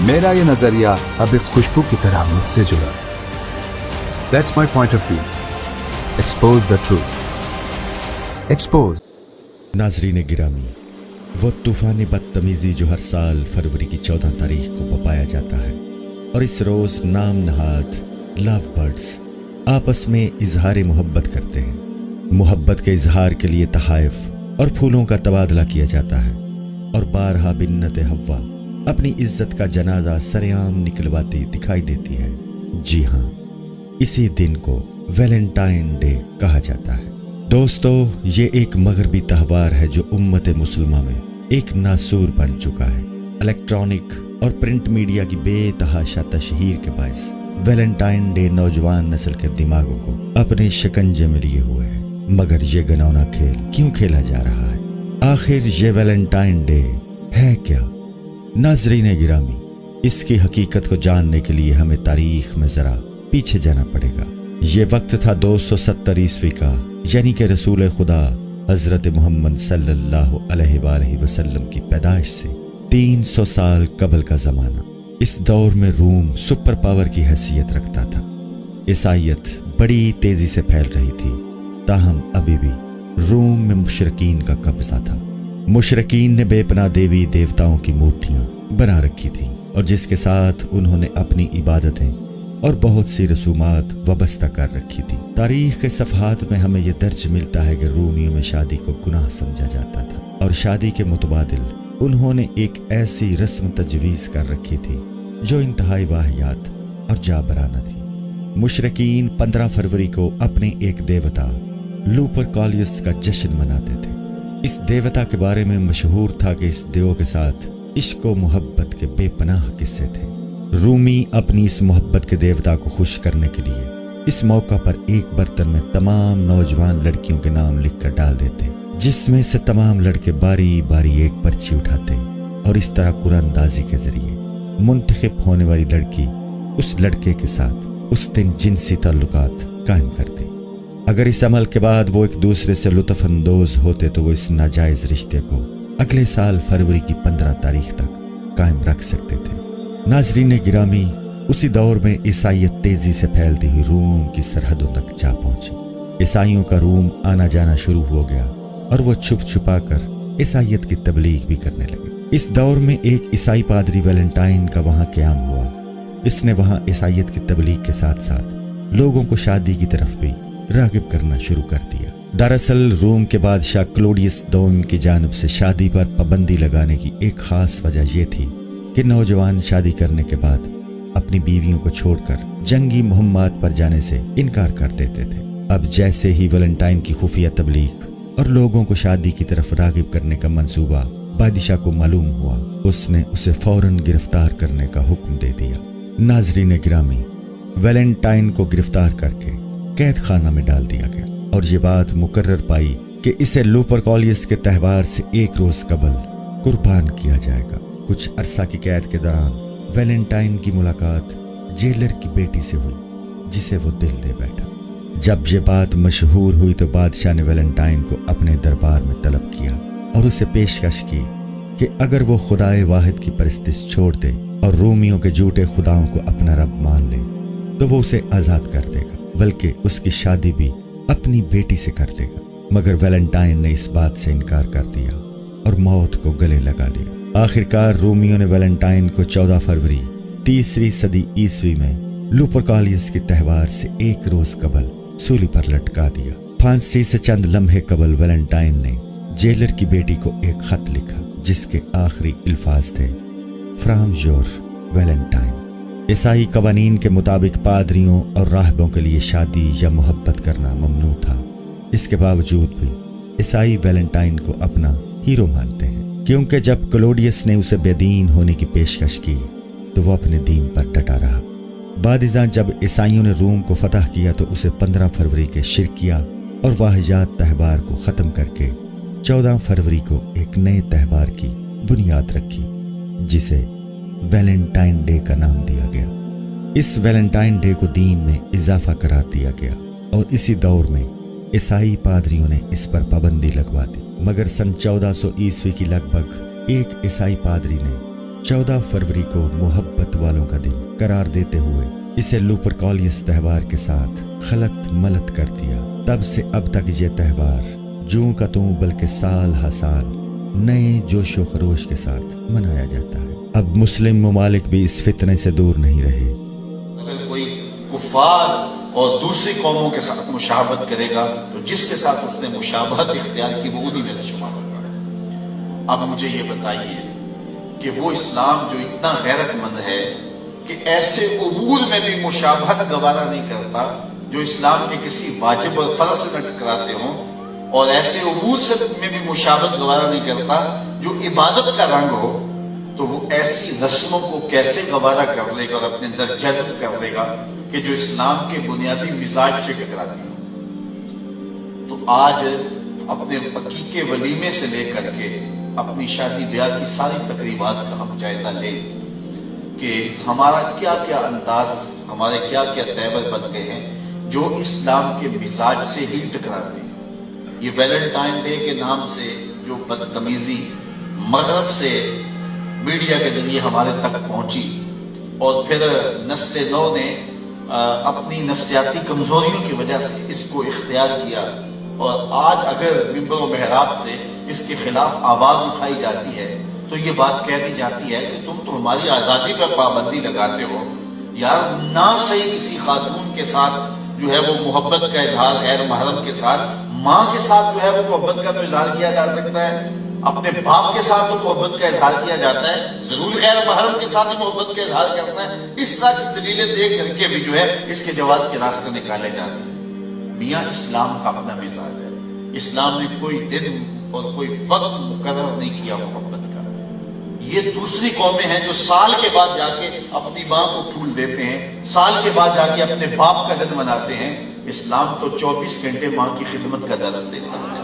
मेरा ये नजरिया अब एक खुशबू की तरह मुझसे जुड़ा। That's my point of view. Expose the truth. Expose. नाजरीन गिरामी, वो तूफानी बदतमीजी जो हर साल फरवरी की 14 तारीख को बपाया जाता है और इस रोज नाम नहाद लव बर्ड्स आपस में इजहार मोहब्बत करते हैं। मोहब्बत के इजहार के लिए तहाइफ और फूलों का तबादला किया जाता है और बारहा बिन्नत हव्वा अपनी इज्जत का जनाजा सरेआम निकलवाती दिखाई देती है। जी हाँ, इसी दिन को वैलेंटाइन डे कहा जाता है। दोस्तों, ये एक मगरबी त्यौहार है जो उम्मत मुसलमा में एक नासूर बन चुका है। इलेक्ट्रॉनिक और प्रिंट मीडिया की बेतहाशा तशहीर के बायस वैलेंटाइन डे नौजवान नस्ल के दिमागों को अपने शिकंजे में लिए हुए है। मगर ये घिनौना खेल क्यों खेला जा रहा है? आखिर ये वैलेंटाइन डे है क्या? नाजरीन गिरामी, इसकी हकीकत को जानने के लिए हमें तारीख में जरा पीछे जाना पड़ेगा। ये वक्त था 270 ईस्वी का, यानी कि रसूल खुदा हजरत मोहम्मद सल्लल्लाहु अलैहि वसल्लम की पैदाइश से 300 साल कबल का जमाना। इस दौर में रूम सुपर पावर की हैसियत रखता था। ईसाईयत बड़ी तेजी से फैल रही थी, ताहम अभी भी रूम में मुशरकीन का कब्जा था। मुशरकीन ने बेपनाह देवी देवताओं की मूर्तियां बना रखी थी और जिसके साथ उन्होंने अपनी इबादतें और बहुत सी रसूमात वबस्ता कर रखी थी। तारीख के सफ़हात में हमें यह दर्ज मिलता है कि रूमियों में शादी को गुनाह समझा जाता था और शादी के मुतबादिल उन्होंने एक ऐसी रस्म तजवीज़ कर रखी थी जो इंतहाई वाहियात और जाबराना थी। मुशरकीन 15 फरवरी को अपने एक देवता लुपरकॉलियस का जश्न मनाते थे। इस देवता के बारे में मशहूर था कि इस देव के साथ इश्क व मोहब्बत के बेपनाह किस्से थे। रूमी अपनी इस मोहब्बत के देवता को खुश करने के लिए इस मौका पर एक बर्तन में तमाम नौजवान लड़कियों के नाम लिखकर डाल देते, जिसमें से तमाम लड़के बारी बारी एक पर्ची उठाते और इस तरह कुरानदाजी के जरिए मुंतखब होने वाली लड़की उस लड़के के साथ उस दिन जिनसी ताल्लुकात कायम करती। अगर इस अमल के बाद वो एक दूसरे से लुत्फ अंदोज होते तो वो इस नाजायज रिश्ते को अगले साल फरवरी की 15 तारीख तक कायम रख सकते थे। नाजरीन गिरामी, उसी दौर में ईसाईयत तेजी से फैलती हुई रूम की सरहदों तक जा पहुंची। ईसाइयों का रूम आना जाना शुरू हो गया और वो छुप छुपा कर ईसाईयत की तबलीग भी करने लगे। इस दौर में एक ईसाई पादरी वैलेंटाइन का वहां क़याम हुआ। इसने वहां ईसाईयत की तबलीग के साथ साथ लोगों को शादी की तरफ भी रागिब करना शुरू कर दिया। दरअसल रूम के बादशाह क्लोडियस दोम की जानिब से शादी पर पाबंदी लगाने की एक खास वजह यह थी कि नौजवान शादी करने के बाद अपनी बीवियों को छोड़कर जंगी मुहिम्मात पर जाने से इनकार कर देते थे। अब जैसे ही वैलेंटाइन की खुफिया तबलीग और लोगों को शादी की तरफ रागिब करने का मंसूबा बादशाह को मालूम हुआ, उसने उसे फौरन गिरफ्तार करने का हुक्म दे दिया। नाजरीन गिरामी, वैलेंटाइन को गिरफ्तार करके कैद खाना में डाल दिया गया और ये बात मुकर्रर पाई कि इसे लुपरकॉलियस के त्यौहार से एक रोज कबल कुर्बान किया जाएगा। कुछ अरसा की कैद के दौरान वैलेंटाइन की मुलाकात जेलर की बेटी से हुई, जिसे वो दिल दे बैठा। जब ये बात मशहूर हुई तो बादशाह ने वैलेंटाइन को अपने दरबार में तलब किया और उसे पेशकश की कि अगर वो खुदाए वाहिद की परस्तिश छोड़ दे और रोमियों के झूठे खुदाओं को अपना रब मान ले तो वो उसे आज़ाद कर देगा, बल्कि उसकी शादी भी अपनी बेटी से कर देगा। मगर वैलेंटाइन ने इस बात से इनकार कर दिया और मौत को गले लगा लिया। आखिरकार रोमियो ने वैलेंटाइन को 14 फरवरी 3री सदी ईस्वी में लुपरकॉलियस के त्यौहार से एक रोज कबल सूली पर लटका दिया। फांसी से चंद लम्हे कबल वैलेंटाइन ने जेलर की बेटी को एक खत लिखा जिसके आखिरी अल्फाज थे, फ्रॉम योर वैलेंटाइन। ईसाई कवानीन के मुताबिक पादरियों और राहबों के लिए शादी या मोहब्बत करना ममनू था। इसके बावजूद भी ईसाई वैलेंटाइन को अपना हीरो मानते हैं, क्योंकि जब क्लोडियस ने उसे बेदीन होने की पेशकश की तो वो अपने दीन पर डटा रहा। बादिज़ां जब ईसाइयों ने रोम को फतह किया तो उसे 15 फरवरी के शिरकिया और वाहिजात त्यौहार को ख़त्म करके 14 फरवरी को एक नए त्यौहार की बुनियाद रखी, जिसे वैलेंटाइन डे का नाम दिया गया। इस वैलेंटाइन डे को दीन में इजाफा करार दिया गया और इसी दौर में ईसाई पादरियों ने इस पर पाबंदी लगवा दी। मगर सन 1400 ईस्वी की लगभग एक ईसाई पादरी ने 14 फरवरी को मोहब्बत वालों का दिन करार देते हुए इसे लुपरकॉलियस त्यौहार के साथ खलत मलत कर दिया। तब से अब तक ये त्यौहार जूं का तूं बल्कि साल हर साल नए जोशो खरोश के साथ मनाया जाता है। अब मुस्लिम ममालिक भी इस फितने से दूर नहीं रहे। अगर कोई कुफार और दूसरी कौमों के साथ मुशाबहत करेगा तो जिसके साथ उसने मुशाबहत इख्तियार की वो उन्हीं में शुमार होगा। अब मुझे ये बताइए कि वो इस्लाम जो इतना गैरतमंद है कि ऐसे उमूर में भी मुशाबहत गवारा नहीं करता जो इस्लाम के किसी वाजिब और फर्ज से न टकराते हों, और ऐसे उमूर से में भी मुशाबहत गवारा नहीं करता जो इबादत का रंग हो, तो वो ऐसी रस्मों को कैसे गवारा कर लेगा और अपने अंदर जज्ब कर लेगा कि जो इस्लाम के बुनियादी मिजाज से टकराती हो। तो आज अपने अकीके वलीमे से लेकर के अपनी शादी ब्याह की सारी तकरीबात का हम जायजा लें कि हमारा क्या क्या अंदाज, हमारे क्या क्या तैबर बन गए हैं जो इस्लाम के मिजाज से ही टकराते हैं। ये वैलेंटाइन डे के नाम से जो बदतमीजी मगरब से मीडिया के जरिए हमारे तक पहुंची और फिर नस्ल नौ ने अपनी नफ्सियाती कमजोरियों की वजह से इसको इख्तियार किया, और आज अगर मिंबर व मेहराब से इसके खिलाफ आवाज उठाई जाती है तो ये बात कह दी जाती है कि तुम तो हमारी आजादी पर पाबंदी लगाते हो। यार ना सही किसी खातून के साथ जो है वो मोहब्बत का इजहार गैर महरम के साथ, माँ के साथ जो है वो मोहब्बत का तो इजहार किया जा सकता है, अपने बाप के साथ तो मोहब्बत का इजहार किया जाता है, जरूर गैर महरम के साथ ही मोहब्बत का इजहार करना है। इस तरह की दलीलें दे करके भी जो है इसके जवाज के रास्ते निकाले जाते हैं। मियाँ इस्लाम का अपना मिजाज है। इस्लाम ने कोई दिन और कोई वक्त मुकर्रर नहीं किया मोहब्बत का। ये दूसरी कौमें हैं जो साल के बाद जाके अपनी माँ को फूल देते हैं, साल के बाद जाके अपने बाप का दिन मनाते हैं। इस्लाम तो 24 घंटे माँ की खिदमत का दर्स देता है,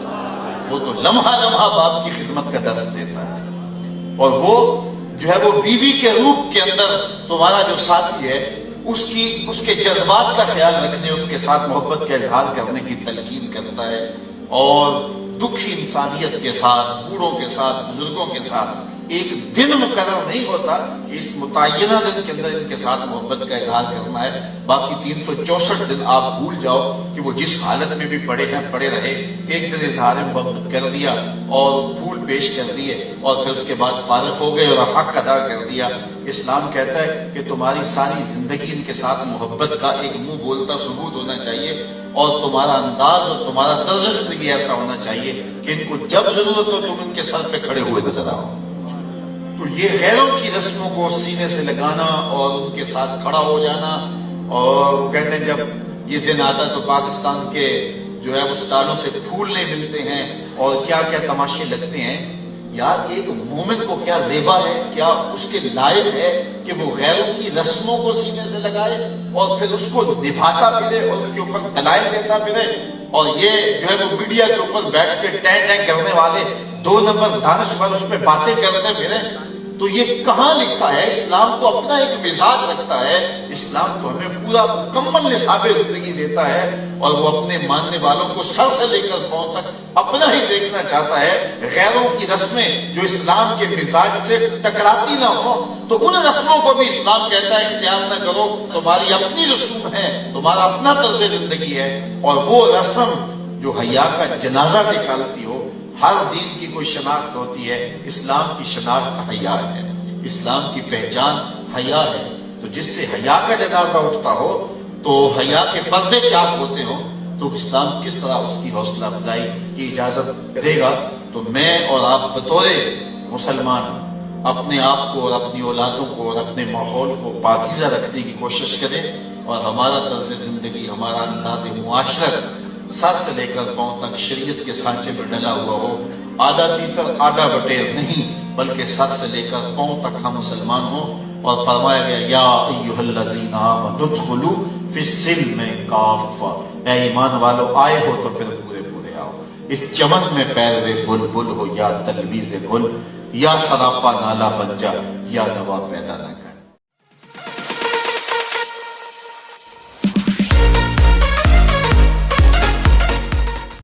वो तो लम्हा लम्हा बाप की खिदमत का दर्स देता है, और वो जो है वो बीवी के रूप के अंदर तुम्हारा जो साथी है उसके जज्बात का ख्याल रखने, उसके साथ मोहब्बत का इजहार करने की तलकीन करता है। और दुखी इंसानियत के साथ, बूढ़ों के साथ, बुजुर्गों के साथ एक दिन मुकर्रर नहीं होता कि इस मुतय्यना दिन के अंदर इनके साथ मोहब्बत का इजहार करना है। बाकी 364 दिन आप भूल जाओ कि वो जिस हालत में भी पड़े हैं पड़े रहे। एक दिन इजहार मोहब्बत कर दिया और फूल पेश कर दिए और फिर उसके बाद फारिग हो गए और हक अदा कर दिया। इस्लाम कहता है कि तुम्हारी सारी जिंदगी इनके साथ मोहब्बत का एक मुंह बोलता सबूत होना चाहिए, और तुम्हारा अंदाज और तुम्हारा तर्ज जिंदगी ऐसा होना चाहिए कि इनको जब जरूरत हो तुम इनके सर पे खड़े हुए नजर आओ। तो ये गैरों की रस्मों को सीने से लगाना और उनके साथ खड़ा हो जाना, और वो कहते हैं जब ये दिन आता तो पाकिस्तान के जो है वो स्टालों से फूल नहीं मिलते हैं और क्या क्या तमाशे लगते हैं। यार एक मोमिन को क्या जेबा है, क्या उसके लायक है कि वो गैरों की रस्मों को सीने से लगाए और फिर उसको निभाता फिरे और उसके ऊपर दलाइल देता फिरे। और ये जो है वो मीडिया के ऊपर बैठ के टैं टैं करने वाले 2 नंबर दानिशवर उस पर बातें करते फिरे। तो ये कहाँ लिखा है? इस्लाम तो अपना एक मिजाज रखता है। इस्लाम तो हमें पूरा मुकम्मल निसाब जिंदगी देता है और वो अपने मानने वालों को सर से लेकर पांव तक अपना ही देखना चाहता है। गैरों की रस्में जो इस्लाम के मिजाज से टकराती ना हो तो उन रस्मों को भी इस्लाम कहता है इख्तियार न करो, तुम्हारी अपनी रस्म है, तुम्हारा अपना तर्ज जिंदगी है। और वो रस्म जो हया का जनाजा निकालती हो, हर दीन की कोई शनाख्त होती है, इस्लाम की शनाख्त हया है, इस्लाम की पहचान हया है। तो जिससे हया का जनाजा उठता हो तो हया के पर्दे चाक होते हो तो इस्लाम किस तरह उसकी हौसला अफजाई की इजाजत देगा। तो मैं और आप बतौर मुसलमान अपने आप को और अपनी औलादों को और अपने माहौल को पाकीज़ा रखने की कोशिश करें और हमारा तर्ज जिंदगी, हमारा अंदाज़ मुआशरत सर से लेकर पांव तक शरीयत के सांचे में डला हुआ हो। आधा तीतर आधा बटेर नहीं, बल्कि सर से लेकर पांव तक हम मुसलमान हो। और फरमाया गया या अय्युहल्लज़ीना आमनू उदखुलू फिस्सिल्मि काफ़ा, ऐ ईमान वालों आए हो तो फिर पूरे पूरे आओ। इस चमन में पैरवे बुलबुल हो या तलवीज़े गुल, या सरापा नाला बन जा या नवा पैदा न कर।